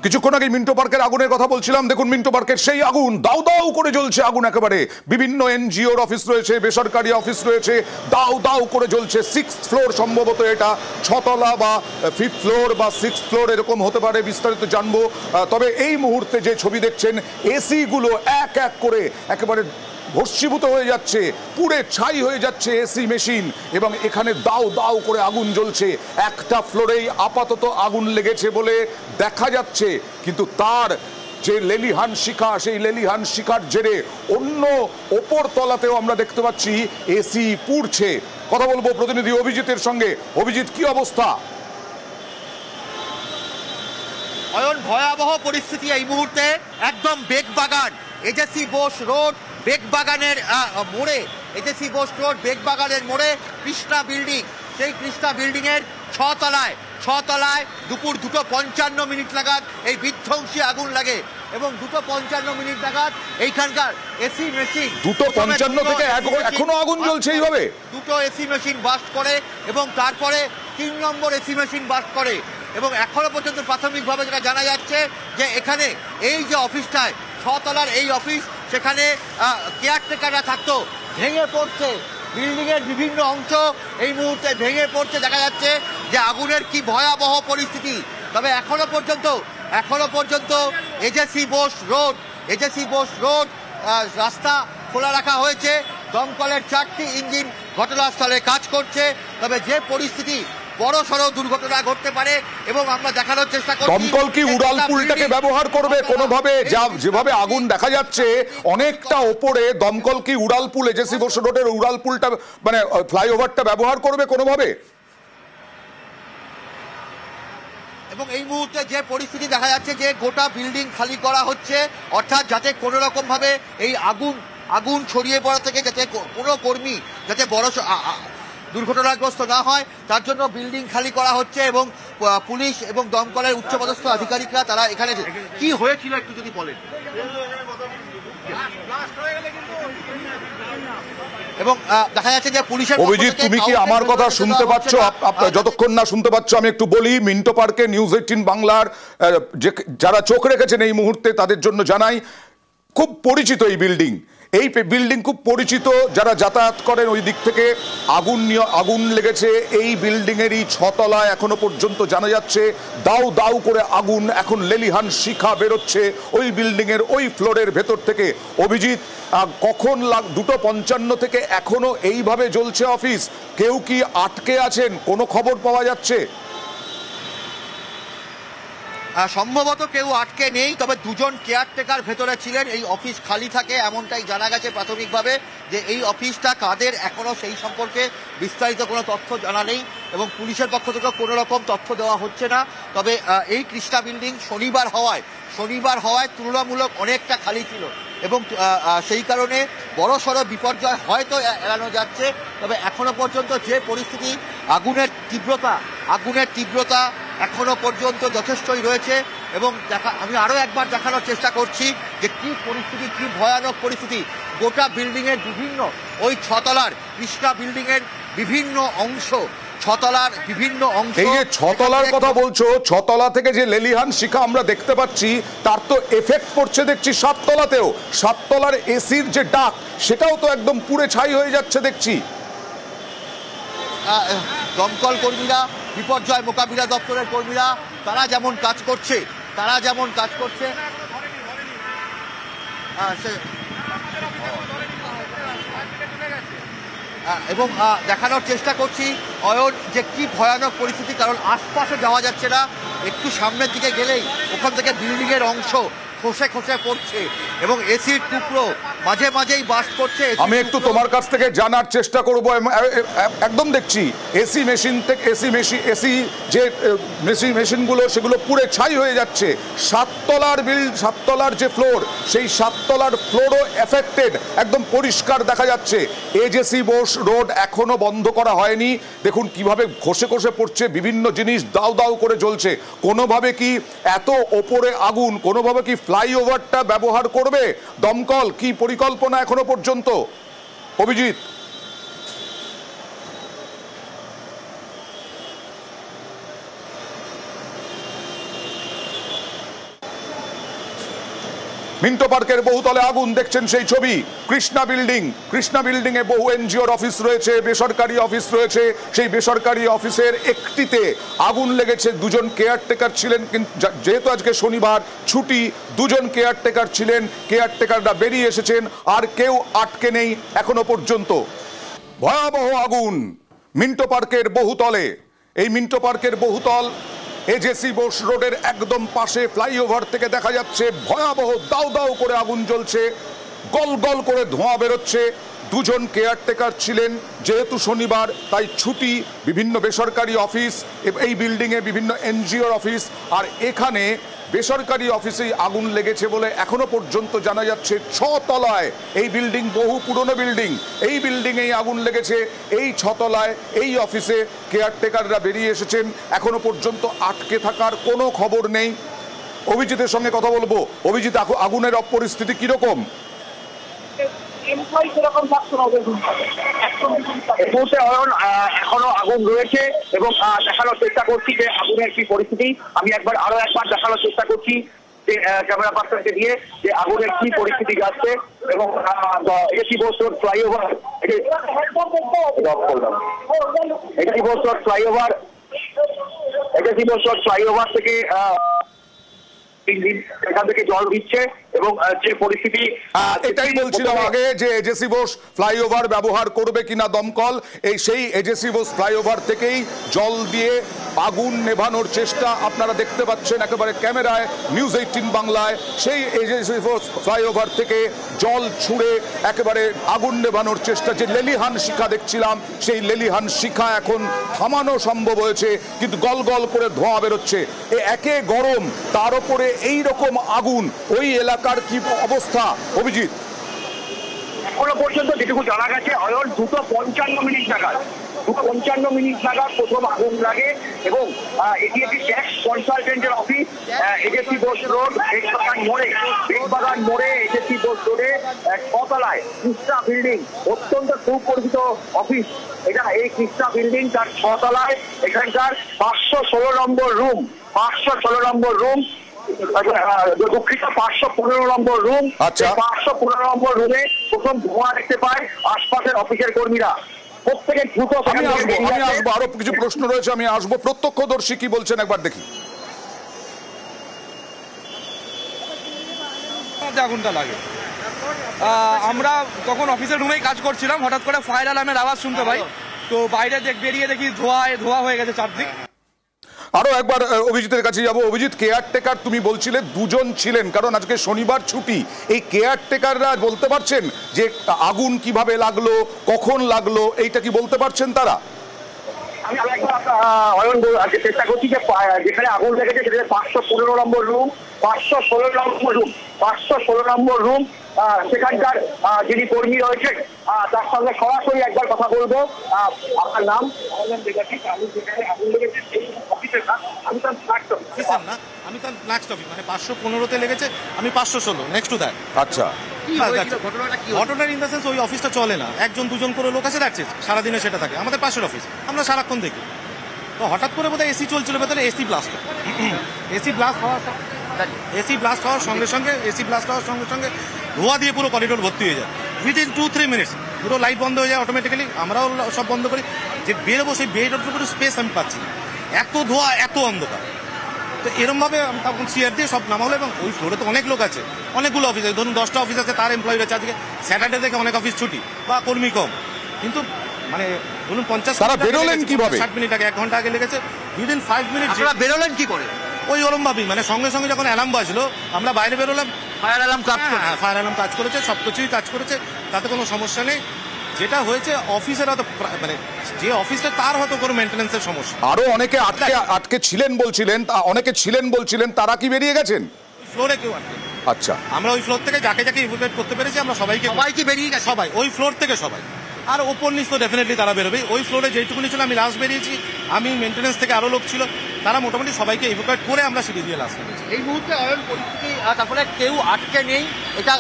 কিছুক্ষণ আগে মিন্টো পার্কের আগুনের কথা বলছিলাম। দেখুন মিন্টো পার্কের সেই আগুন, দাউ দাউ করে জ্বলছে আগুন, একেবারে বিভিন্ন এনজিওর অফিস রয়েছে, বেসরকারি অফিস রয়েছে, দাউ দাউ করে জ্বলছে। 6th ফ্লোর সম্ভবত, এটা 6তলা বা 5th ফ্লোর বা 6th ফ্লোর এরকম হতে পারে, বিস্তারিত জানবো। তবে এই মুহূর্তে যে ছবি দেখছেন, এসি গুলো এক এক করে একেবারে ভস্মীভূত হয়ে যাচ্ছে, পুড়ে ছাই হয়ে যাচ্ছে এসি মেশিন, এবং এখানে দাউ দাউ করে আগুন জ্বলছে। একটা ফ্লোরেই আপাতত আগুন লেগেছে বলে দেখা যাচ্ছে, কিন্তু তার যে লেলিহান শিখা, সেই লেলিহান শিখার জেরে অন্য ওপর তলাতেও আমরা দেখতে পাচ্ছি এসি পুড়ছে। কথা বলবো প্রতিনিধি অভিজিতের সঙ্গে। অভিজিৎ, কি অবস্থা? ভয়াবহ পরিস্থিতি এই মুহূর্তে, একদম বেগবাগান এজেসি বোস রোড, বেগবাগানের মোড়ে, এজেসি বোস রোড বেগবাগানের মোড়ে কৃষ্ণা বিল্ডিং। সেই কৃষ্ণা বিল্ডিং এর 6তলায় দুপুর 2:55 নাগাদ এই বিধ্বংসী আগুন লাগে, এবং 2:55 নাগাদ এইখানকার এসি মেশিন 2:55 থেকে এখনো আগুন জ্বলছে এইভাবে। দুটো এসি মেশিন বাস্ট করে এবং তারপরে 3 নম্বর এসি মেশিন বাস্ট করে। এবং এখনো পর্যন্ত প্রাথমিকভাবে যেটা জানা যাচ্ছে যে এখানে এই যে অফিসটায় 6তলার এই অফিস, সেখানে কেয়ারটেকাররা থাকতো, ভেঙে পড়ছে বিল্ডিং এর বিভিন্ন অংশ এই মুহূর্তে ভেঙে পড়ছে। দেখা যাচ্ছে যে আগুনের কি ভয়াবহ পরিস্থিতি। তবে এখনো পর্যন্ত এজেসি বোস রোড রাস্তা খোলা রাখা হয়েছে। দমকলের 4টি ইঞ্জিন ঘটনাস্থলে কাজ করছে। তবে যে পরিস্থিতি, বড় সড় দুর্ঘটনা ঘটতে পারে, এবং আমরা দেখানোর চেষ্টা করছি দমকল কি উড়ালপুলটাকে ব্যবহার করবে কোনোভাবে? যেভাবে আগুন দেখা যাচ্ছে অনেকটা ওপরে, দমকল কি উড়ালপুল, এজেসি বোস রোডের উড়ালপুলটা মানে ফ্লাইওভারটা ব্যবহার করবে কোনোভাবে? এবং এই মুহূর্তে যে পরিস্থিতি দেখা যাচ্ছে যে গোটা বিল্ডিং খালি করা হচ্ছে, অর্থাৎ যাতে কোনো রকম ভাবে এই আগুন ছড়িয়ে পড়া থেকে যাতে কোনো কর্মী যাতে বড় দুর্ঘটনাগ্রস্ত না হয়, তার জন্য বিল্ডিং খালি করা হচ্ছে। এবং পুলিশ এবং দমকলের উচ্চপদস্থ আধিকারিকরা তারা এখানে কি হয়েছিল একটু যদি বলেন। এবং দেখা যাচ্ছে যে পুলিশের অভিজিৎ, তুমি কি আমার কথা শুনতে পাচ্ছ? যতক্ষণ না শুনতে পাচ্ছ আমি একটু বলি। মিন্টো পার্কে নিউজ 18 বাংলার যারা চোখ রেখেছেন এই মুহূর্তে তাদের জন্য জানাই, খুব পরিচিত এই বিল্ডিং খুব পরিচিত। যারা যাতায়াত করেন ওই দিক থেকে আগুন লেগেছে এই বিল্ডিং এরই 6তলায়। এখনো পর্যন্ত জানা যাচ্ছে দাউ দাউ করে আগুন, এখন লেলিহান শিখা বেরোচ্ছে ওই বিল্ডিং এর ওই ফ্লোরের ভেতর থেকে। অভিজিৎ, কখন 2:55 থেকে এখনো এইভাবে জ্বলছে অফিস? কেউ কি আটকে আছেন? কোনো খবর পাওয়া যাচ্ছে? সম্ভবত কেউ আটকে নেই, তবে 2জন কেয়ারটেকার ভেতরে ছিলেন। এই অফিস খালি থাকে এমনটাই জানা গেছে প্রাথমিকভাবে। যে এই অফিসটা কাদের এখনো সেই সম্পর্কে বিস্তারিত কোনো তথ্য জানা নেই, এবং পুলিশের পক্ষ থেকে কোনো রকম তথ্য দেওয়া হচ্ছে না। তবে এই কৃষ্ণা বিল্ডিং শনিবার হওয়ায় তুলনামূলক অনেকটা খালি ছিল, এবং সেই কারণে বড় সড় বিপর্যয় হয়তো এড়ানো যাচ্ছে। তবে এখনো পর্যন্ত যে পরিস্থিতি, আগুনের তীব্রতা এখনো পর্যন্ত যথেষ্টই রয়েছে। এবং আমি আরো একবার দেখানোর চেষ্টা করছি যে কি পরিস্থিতি, কি ভয়ানক পরিস্থিতি। গোটা বিল্ডিং এর ওই 6তলার কৃষ্ণা বিল্ডিং এর বিভিন্ন অংশ, এই যে 6তলার কথা বলছো, 6তলা থেকে যে লেলিহান শিখা আমরা দেখতে পাচ্ছি, তার তো এফেক্ট পড়ছে দেখছি 7তলাতেও। 7তলার এসির যে ডাক, সেটাও তো একদম পুড়ে ছাই হয়ে যাচ্ছে দেখছি। দমকল কর্মীরা, বিপর্যয় মোকাবিলা দপ্তরের কর্মীরা, তারা যেমন কাজ করছে এবং দেখানোর চেষ্টা করছি অয়ন যে কি ভয়ানক পরিস্থিতি। কারণ আশপাশে যাওয়া যাচ্ছে না, একটু সামনের দিকে গেলেই ওখান থেকে বিল্ডিং এর অংশ খসে পড়ছে, এবং এসির টুকরো মাঝেই বাস্ট করছে। আমি একটু তোমার কাছ থেকে জানার চেষ্টা করব। একদম দেখছি এসি যে মেশিনগুলো, সেগুলো পুড়ে ছাই হয়ে যাচ্ছে। 7তলার যে ফ্লোর, সেই 7তলার ফ্লোরও এফেক্টেড, একদম পরিষ্কার দেখা যাচ্ছে। এজেসি বোস রোড এখনো বন্ধ করা হয়নি। দেখুন কিভাবে খসে পড়ছে, বিভিন্ন জিনিস দাউ দাউ করে জ্বলছে। কোনোভাবে কি এত ওপরে আগুন, কোনোভাবে কি ফ্লাইওভারটা ব্যবহার করবে দমকল? কি পরিকল্পনা এখনো পর্যন্ত, অভিজিৎ? মিন্টো পার্কের বহুতলে আগুন, দেখছেন সেই ছবি। কৃষ্ণা বিল্ডিং এ বহু এনজিওর অফিস রয়েছে, বেসরকারি অফিস রয়েছে। সেই বেসরকারি অফিসের একটিতে আগুন লেগেছে। দুজন কেয়ারটেকার ছিলেন, যেহেতু আজকে শনিবার ছুটি, দুজন কেয়ারটেকার ছিলেন, কেয়ারটেকাররা বেরিয়ে এসেছেন, আর কেউ আটকে নেই এখনো পর্যন্ত। ভয়াবহ আগুন মিন্টো পার্কের বহুতলে। এই মিন্টো পার্কের বহুতল এজেসি বোস রোডের একদম পাশে, ফ্লাইওভার থেকে দেখা যাচ্ছে ভয়াবহ দাউ দাউ করে আগুন জ্বলছে, গল গল করে ধোঁয়া বেরোচ্ছে। দুজন কেয়ারটেকার ছিলেন, যেহেতু শনিবার তাই ছুটি। বিভিন্ন বেসরকারি অফিস, এই বিল্ডিংয়ে বিভিন্ন এনজিওর অফিস, আর এখানে বেসরকারি অফিসেই আগুন লেগেছে বলে এখনো পর্যন্ত জানা যাচ্ছে। 6 তলায় এই বিল্ডিং, বহু পুরনো বিল্ডিং, এই বিল্ডিংয়েই আগুন লেগেছে। এই 6 তলায় এই অফিসে কেয়ারটেকাররা বেরিয়ে এসেছেন, এখনো পর্যন্ত আটকে থাকার কোনো খবর নেই। অভিজিতের সঙ্গে কথা বলবো। অভিজিৎ, আগুনের পরিস্থিতি কিরকম? এখনো আগুন রয়েছে এবং দেখানোর চেষ্টা করছি যে আগুনের কি পরিস্থিতি। আমি আরো একবার দেখানোর চেষ্টা করছি যে ক্যামেরা পার্সনকে দিয়ে যে আগুনের কি পরিস্থিতি যাচ্ছে। এবং AC Bose road flyover, flyover থেকে এখান থেকে জল দিচ্ছে এবং যে পরিস্থিতি, এটাই বলছিলাম আগে যে এজেসি বোস ফ্লাইওভার ব্যবহার করবে কিনা দমকল। সেই এজেসি বোস ফ্লাইওভার থেকেই জল দিয়ে আগুন নেভানোর চেষ্টা আপনারা দেখতে পাচ্ছেন একেবারে ক্যামেরায়, নিউজ 18 বাংলায়। সেই এজেসি বোস ফ্লাইওভার থেকে জল ছুঁড়ে একেবারে আগুন নেভানোর চেষ্টা। যে লেলিহান শিখা দেখছিলাম, সেই লেলিহান শিখা এখন থামানো সম্ভব হয়েছে, কিন্তু গল গল করে ধোঁয়া বেরোচ্ছে। একে গরম, তার উপরে এই রকম আগুন, ওই এলাকার কি অবস্থা অভিজিৎ? এখনো পর্যন্ত যেটুকু জানা গেছে, 2:55 নাগাদ প্রথম আগুন লাগে এবং এটি একটি ট্যাক্স কনসালটেন্টের office. AJC Bose road, Begbagan মোড়ে এজেসি বোস রোডে 6 তলায় কৃষ্ণা বিল্ডিং, অত্যন্ত সুপরিচিত অফিস এটা। এই কৃষ্ণা বিল্ডিং তার 6 তলায়, এখানকার 516 নম্বর রুম, 515 নম্বর রুম। 515 নম্বর রুমে প্রথম ধোঁয়া দেখতে পায় আশপাশের অফিসের কর্মীরা। প্রত্যেকের দ্রুত আমি আসবো, আরো কিছু প্রশ্ন রয়েছে, আমি আসবো। প্রত্যক্ষদর্শী কি বলছেন একবার দেখি। আগুনটা লাগে, আমরা তখন অফিসের রুমেই কাজ করছিলাম, হঠাৎ করে ফায়ার অ্যালার্মের আওয়াজ শুনতে পাই। তো বাইরে বেরিয়ে দেখি ধোঁয়া হয়ে গেছে চারদিক। আরো একবার অভিজিতের কাছে যাবো। অভিজিৎ, কেয়ারটেকার তুমি বলছিলে দুজন ছিলেন, কারণ আজকে শনিবার ছুটি। এই কেয়ারটেকাররা বলতে পারছেন যে আগুন কিভাবে লাগলো, কখন লাগলো, এইটা কি বলতে পারছেন তারা? আমি চেষ্টা করছি যে যেখানে আগুন লেগেছে সেখানে 515 নম্বর রুম, 516 নম্বর রুম। সেখানকার যিনি কর্মী রয়েছেন তার সঙ্গে সরাসরি একবার কথা বলবো। আপনার নাম? আগুন লেগেছে সেই অফিসের নাম? আমি তার আমি তার নেক্সট অফিস, মানে 515-তে লেগেছে, আমি 516 নেক্সট টু দ্যাট। আচ্ছা, ঘটনার ইন দ্য সেন্স ওই অফিসটা চলে না, 1 2 জন করে লোক আছে, রাখছে সারাদিনে সেটা থাকে। আমাদের পাশের অফিস, আমরা সারাক্ষণ দেখি। তো হঠাৎ করে বোধহয় এসি চলছিল ভেতরে, এসি ব্লাস্ট হওয়ার সঙ্গে সঙ্গে ধোঁয়া দিয়ে পুরো করিডোর ভর্তি হয়ে যায়। উইদিন 2-3 মিনিটস পুরো লাইট বন্ধ হয়ে যায় অটোমেটিক্যালি। আমরাও সব বন্ধ করি, যে বেরোবো সেই বেরোর পুরো স্পেস আমি পাচ্ছি না, এত ধোঁয়া, এত অন্ধকার। তো এরমভাবে তখন চেয়ার দিয়ে সব নামালো। এবং ওই ফ্লোরে তো অনেক লোক আছে, অনেকগুলো অফিস আছে, ধরুন 10টা অফিস আছে, তার এমপ্লয়ি আছে। আজকে স্যাটারডে থেকে অনেক অফিস ছুটি বা কর্মী কম, কিন্তু মানে ধরুন 50 মিনিট আগে, 1 ঘন্টা আগে লেগেছে। উইদিন 5 মিনিট বেরোলেন কি করে? ওই ওরম ভাবেই, মানে সঙ্গে সঙ্গে যখন অ্যালার্ম বাজলো আমরা বাইরে বেরোলাম। ফায়ার অ্যালার্ম কাজ করেছে, সবকিছুই কাজ করেছে, তাতে কোনো সমস্যা নেই। যেটা হয়েছে অফিসের হয়তো, মানে যে অফিসটা তার হয়তো কোনো মেইনটেনেন্সের সমস্যা। আরো অনেকে আটকে ছিলেন বলছিলেন, তারা কি বেরিয়ে গেছেন? ফ্লোরে কেউ আটকে। আচ্ছা, আমরা ওই ফ্লোর থেকে যাকে ইভ্যাকুয়েট করতে পেরেছি, আমরা সবাইকে বেরিয়ে গেছে, সবাই ওই ফ্লোর থেকে সবাই। আর ওপর নিচ তো ডেফিনেটলি তারা বেরোবে। ওই ফ্লোরে যেটুকুনি ছিল আমি লাস্ট বেরিয়েছি, আমি মেনটেন্যান্স থেকে আরও লোক ছিল, তারা মোটামুটি সবাইকে ইভোকেট করে আমরা সিঁড়ি দিয়ে লাস্ট বেরিয়েছি। এই মুহূর্তে অয়ন পরিস্থিতি তারপরে কেউ আটকে নেই, এটা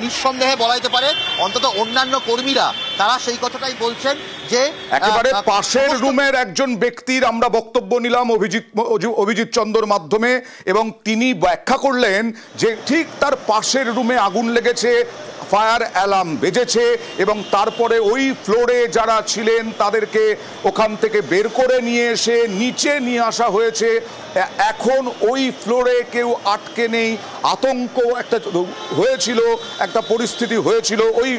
নিঃসন্দেহে বলা যেতে পারে। অন্তত অন্যান্য কর্মীরা তারা সেই কথাটাই বলছেন যে একেবারে পাশের রুমের একজন ব্যক্তির আমরা বক্তব্য নিলাম অভিজিৎ চন্দ্রর মাধ্যমে, এবং তিনি ব্যাখ্যা করলেন যে ঠিক তার পাশের রুমে আগুন লেগেছে, ফায়ার অ্যালার্ম বেজেছে এবং তারপরে ওই ফ্লোরে যারা ছিলেন তাদেরকে ওখান থেকে বের করে নিয়ে এসে নিচে নিয়ে আসা হয়েছে। এখন ওই ফ্লোরে কেউ আটকে নেই, আতঙ্ক একটা হয়েছিল, একটা পরিস্থিতি হয়েছিল। ওই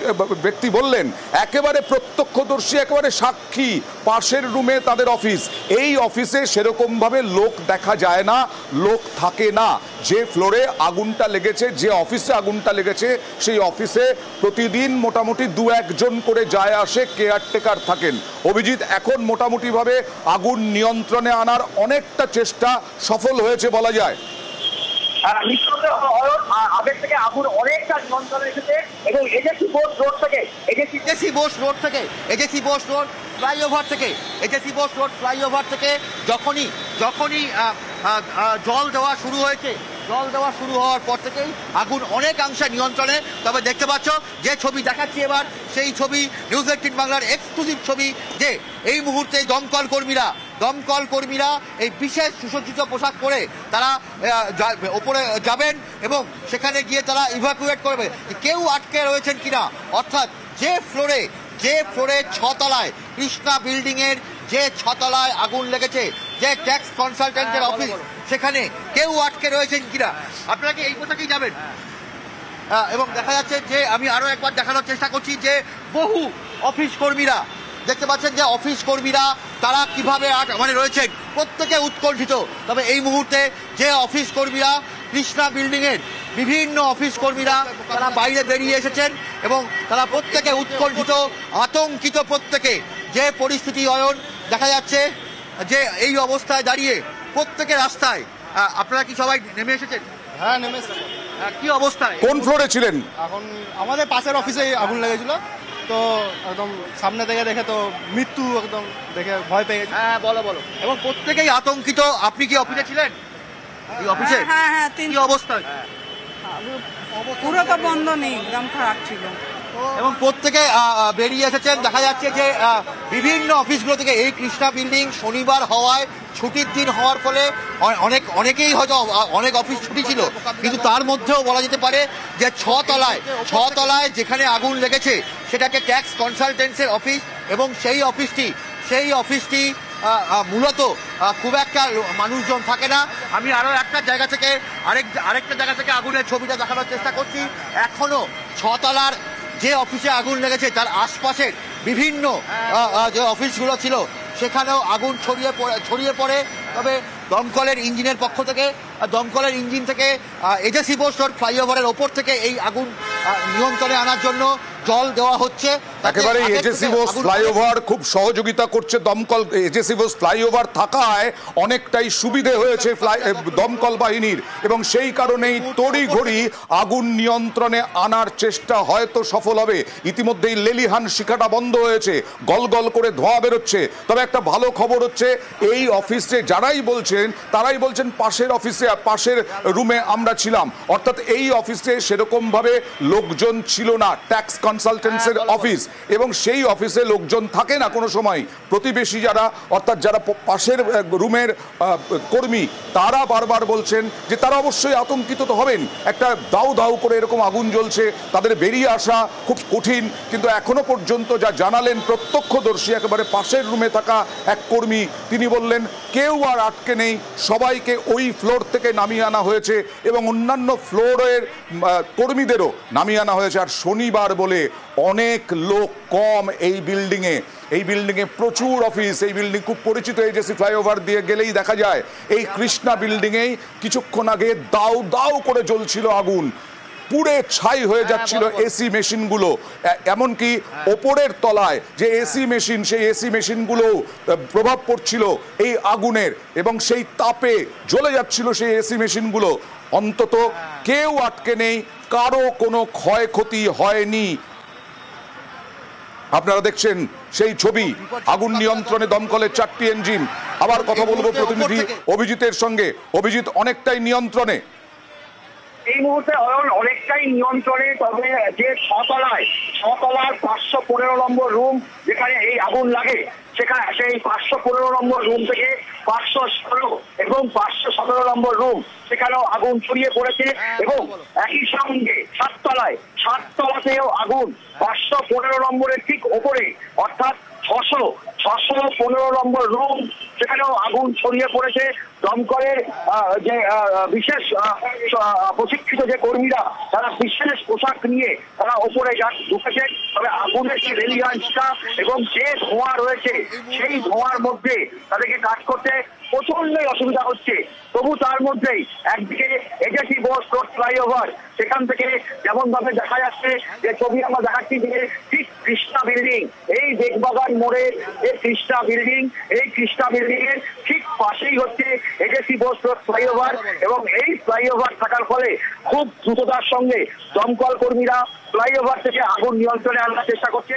ব্যক্তি বললেন একেবারে প্রত্যক্ষদর্শী, একেবারে সাক্ষী, পাশের রুমে তাদের অফিস, এই অফিসে সেরকমভাবে লোক দেখা যায় না, লোক থাকে না। যে ফ্লোরে আগুনটা লেগেছে, যে অফিসে আগুনটা লেগেছে, সেই অফিসে প্রতিদিন মোটামুটি 2-1 জন করে যায় আসে কেয়ারটেকার থাকেন। অভিজিৎ, এখন মোটামুটিভাবে আগুন নিয়ন্ত্রণে আনার অনেকটা চেষ্টা সফল হয়েছে বলা যায়। আগের থেকে আগুন অনেকটা নিয়ন্ত্রণে এসেছে এবং এজেসি বোস রোড থেকে এজেসি বোস রোড থেকে যখনই জল দেওয়া শুরু হয়েছে, জল দেওয়া শুরু হওয়ার পর থেকেই আগুন অনেকাংশে নিয়ন্ত্রণে। তবে দেখতে পাচ্ছ যে ছবি দেখাচ্ছি এবার, সেই ছবি নিউজ 18 বাংলার এক্সক্লুসিভ ছবি, যে এই মুহূর্তে দমকল কর্মীরা এই বিশেষ সুসজ্জিত পোশাক পরে তারা ওপরে যাবেন এবং সেখানে গিয়ে তারা ইভাকুয়েট করবে কেউ আটকে রয়েছেন কিনা। অর্থাৎ যে ফ্লোরে 6 তলায় কৃষ্ণা বিল্ডিং এর যে 6 তলায় আগুন লেগেছে, যে ট্যাক্স কনসালটেন্টের অফিস, সেখানে কেউ আটকে রয়েছেন কিনা। আপনারা কি এই পোশাকেই যাবেন? এবং দেখা যাচ্ছে যে আমি আরো একবার দেখানোর চেষ্টা করছি যে বহু অফিস কর্মীরা, দেখতে পাচ্ছেন যে অফিস কর্মীরা তারা কিভাবে রয়েছেন, প্রত্যেকে উৎকণ্ঠিত। তবে এই মুহূর্তে যে অফিস কর্মীরা, কৃষ্ণা বিল্ডিং এর বিভিন্ন অফিস কর্মীরা তারা বাইরে বেরিয়ে এসেছেন এবং তারা প্রত্যেকে উৎকণ্ঠিত, আতঙ্কিত। প্রত্যেকে যে পরিস্থিতি অয়ন দেখা যাচ্ছে যে এই অবস্থায় দাঁড়িয়ে প্রত্যেকে রাস্তায়। আপনারা কি সবাই নেমে এসেছেন? হ্যাঁ, নেমে এসেছি। কি অবস্থায়? কোন ফ্লোরে ছিলেন? এখন আমাদের পাশের অফিসে আগুন লেগেছিল, তো একদম সামনে থেকে দেখে তো মৃত্যু, একদম দেখে ভয় পেয়ে গেছি। হ্যাঁ, বলো। এবং প্রত্যেকেই আতঙ্কিত। আপনি কি অফিসে ছিলেন? এই অফিসে হ্যাঁ, কি অবস্থা? পুরো তো বন্ধ নেই, একদম খারাপ ছিল। এবং প্রত্যেকে বেরিয়ে এসেছেন। দেখা যাচ্ছে যে বিভিন্ন অফিসগুলো থেকে, এই কৃষ্ণা বিল্ডিং শনিবার হওয়ায়, ছুটির দিন হওয়ার ফলে অনেকেই হয়তো অনেক অফিস ছুটি ছিল, কিন্তু তার মধ্যেও বলা যেতে পারে যে 6 তলায় যেখানে আগুন লেগেছে সেটাকে ট্যাক্স কনসালটেন্সের অফিস এবং সেই অফিসটি মূলত খুব একটা মানুষজন থাকে না। আমি আরো একটা জায়গা থেকে আরেকটা জায়গা থেকে আগুনের ছবিটা দেখানোর চেষ্টা করছি। এখনো 6 তলার যে অফিসে আগুন লেগেছে তার আশপাশের বিভিন্ন যে অফিসগুলো ছিল সেখানেও আগুন ছড়িয়ে পড়ে। তবে দমকলের ইঞ্জিনের পক্ষ থেকে, দমকলের ইঞ্জিন থেকে এজেসি বোস রোড ফ্লাইওভারের ওপর থেকে এই আগুন নিয়ন্ত্রণে আনার জন্য জল দেওয়া হচ্ছে। একেবারে এজেসি বোস ফ্লাইওভার খুব সহযোগিতা করছে দমকল। এজেসি বোস ফ্লাইওভার থাকায় অনেকটাই সুবিধে হয়েছে দমকল বাহিনীর, এবং সেই কারণেই তড়িঘড়ি আগুন নিয়ন্ত্রণে আনার চেষ্টা হয়তো সফল হবে। ইতিমধ্যেই লেলিহান শিখাটা বন্ধ হয়েছে, গল করে ধোঁয়া বেরোচ্ছে। তবে একটা ভালো খবর হচ্ছে, এই অফিসে যারাই বলছেন তারাই বলছেন পাশের রুমে আমরা ছিলাম, অর্থাৎ এই অফিসে সেরকমভাবে লোকজন ছিল না। ট্যাক্স কনসালটেন্সের অফিস, এবং সেই অফিসে লোকজন থাকে না কোনো সময়। প্রতিবেশী যারা, অর্থাৎ যারা পাশের রুমের কর্মী, তারা বারবার বলছেন যে তারা অবশ্যই আতঙ্কিত তো হবেন। একটা দাউ করে এরকম আগুন জ্বলছে, তাদের বেরিয়ে আসা খুব কঠিন। কিন্তু এখনো পর্যন্ত যা জানালেন প্রত্যক্ষদর্শী, একেবারে পাশের রুমে থাকা এক কর্মী, তিনি বললেন কেউ আর আটকে নেই, সবাইকে ওই ফ্লোর থেকে নামিয়ে আনা হয়েছে এবং অন্যান্য ফ্লোরের কর্মীদেরও নামিয়ে আনা হয়েছে। আর শনিবার বলে অনেক লোক কম এই বিল্ডিংয়ে প্রচুর অফিস। এই বিল্ডিং খুব পরিচিত, এজেসি ফ্লাইওভার দিয়ে গেলেই দেখা যায়। এই কৃষ্ণা বিল্ডিংয়েই কিছুক্ষণ আগে দাউ করে জ্বলছিল আগুন, পুড়ে ছাই হয়ে যাচ্ছিল এসি মেশিনগুলো। এমনকি ওপরের তলায় যে এসি মেশিন, সেই এসি মেশিনগুলো প্রভাব পড়ছিল এই আগুনের, এবং সেই তাপে জ্বলে যাচ্ছিল সেই এসি মেশিনগুলো। অন্তত কেউ আটকে নেই, কারো কোনো ক্ষয়ক্ষতি হয়নি। আপনারা দেখছেন সেই ছবি, আগুন নিয়ন্ত্রণে দমকলের 4টি ইঞ্জিন। আবার কথা বলবো প্রতিনিধি অভিজিতের সঙ্গে। অভিজিৎ, অনেকটাই নিয়ন্ত্রণে? এই মুহূর্তে অনেকটাই নিয়ন্ত্রণে, তবে যে ছতলার 515 নম্বর রুম যেখানে এই আগুন লাগে, সেখানে সেই 515 নম্বর রুম থেকে 516 এবং 517 নম্বর রুম সেখানেও আগুন ছড়িয়ে পড়েছে। এবং একই সঙ্গে সাততলাতেও আগুন 515 নম্বরের ঠিক ওপরে, অর্থাৎ 615 নম্বর রুম সেখানেও আগুন ছড়িয়ে পড়েছে। দমকলের যে বিশেষ প্রশিক্ষিত যে কর্মীরা, তারা বিশেষ পোশাক নিয়ে তারা ওপরে ঢুকেছেন। তবে আগুনের যে রেলিয়ান্সটা এবং যে ধোঁয়া রয়েছে, সেই ধোঁয়ার মধ্যে তাদেরকে কাজ করতে প্রচন্ডই অসুবিধা হচ্ছে। তবু তার মধ্যেই একদিকে এজেসি বোস রোড ফ্লাইওভার, সেখান থেকে যেমন ভাবে দেখা যাচ্ছে, যে ছবি আমরা দেখাচ্ছি, যে ঠিক কৃষ্ণা বিল্ডিং, এই বেগবাগান মোড়ে এই কৃষ্ণা বিল্ডিং এর ঠিক পাশেই হচ্ছে এজেসি বোস রোড ফ্লাইওভার। এবং এই ফ্লাইওভার থাকার ফলে খুব দ্রুততার সঙ্গে দমকল কর্মীরা ফ্লাইওভার থেকে আগুন নিয়ন্ত্রণে আনার চেষ্টা করছে।